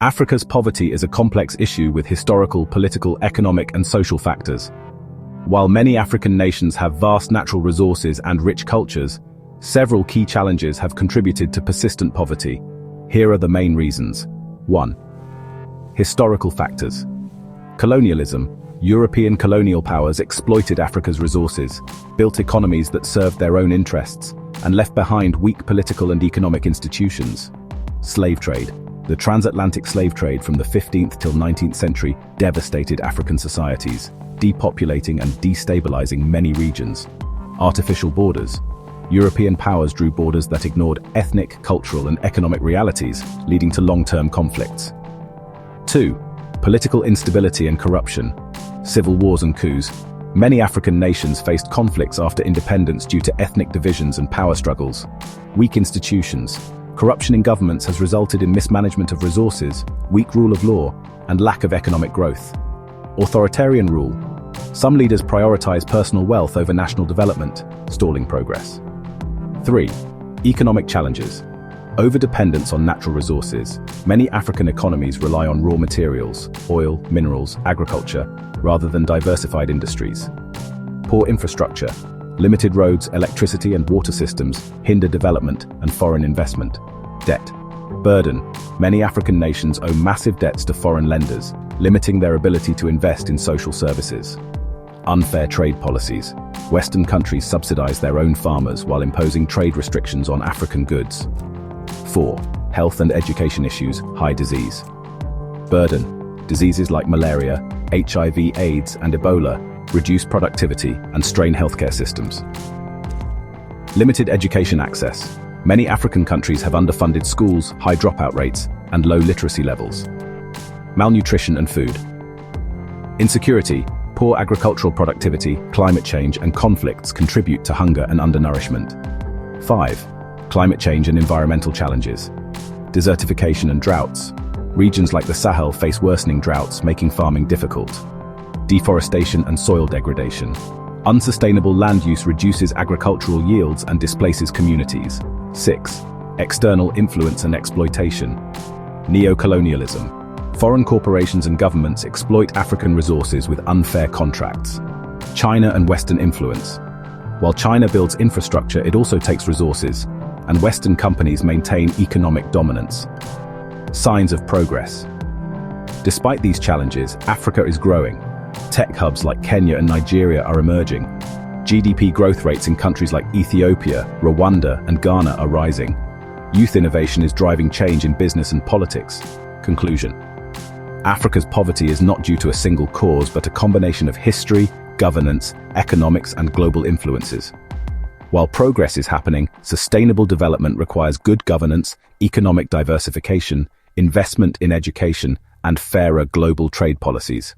Africa's poverty is a complex issue with historical, political, economic, and social factors. While many African nations have vast natural resources and rich cultures, several key challenges have contributed to persistent poverty. Here are the main reasons. 1. Historical factors. Colonialism. European colonial powers exploited Africa's resources, built economies that served their own interests, and left behind weak political and economic institutions. Slave trade. The transatlantic slave trade from the 15th till 19th century devastated African societies, depopulating and destabilizing many regions. Artificial borders. European powers drew borders that ignored ethnic, cultural, and economic realities, leading to long-term conflicts. 2. Political instability and corruption. Civil wars and coups. Many African nations faced conflicts after independence due to ethnic divisions and power struggles. Weak institutions. Corruption in governments has resulted in mismanagement of resources, weak rule of law, and lack of economic growth. Authoritarian rule. Some leaders prioritize personal wealth over national development, stalling progress. 3. Economic challenges. Overdependence on natural resources. Many African economies rely on raw materials, oil, minerals, agriculture, rather than diversified industries. Poor infrastructure. Limited roads, electricity, and water systems hinder development and foreign investment. Debt. Burden. Many African nations owe massive debts to foreign lenders, limiting their ability to invest in social services. Unfair trade policies. Western countries subsidize their own farmers while imposing trade restrictions on African goods. 4. Health and education issues, high disease. Burden. Diseases like malaria, HIV/AIDS, and Ebola reduce productivity and strain healthcare systems. Limited education access. Many African countries have underfunded schools, high dropout rates, and low literacy levels. Malnutrition and food. Insecurity. Poor agricultural productivity, climate change, and conflicts contribute to hunger and undernourishment. 5. Climate change and environmental challenges. Desertification and droughts. Regions like the Sahel face worsening droughts, making farming difficult. Deforestation and soil degradation. Unsustainable land use reduces agricultural yields and displaces communities. 6. External influence and exploitation. Neocolonialism. Foreign corporations and governments exploit African resources with unfair contracts. China and Western influence. While China builds infrastructure, it also takes resources, and Western companies maintain economic dominance. Signs of progress. Despite these challenges, Africa is growing. Tech hubs like Kenya and Nigeria are emerging. GDP growth rates in countries like Ethiopia, Rwanda, and Ghana are rising. Youth innovation is driving change in business and politics. Conclusion. Africa's poverty is not due to a single cause, but a combination of history, governance, economics, and global influences. While progress is happening, sustainable development requires good governance, economic diversification, investment in education, and fairer global trade policies.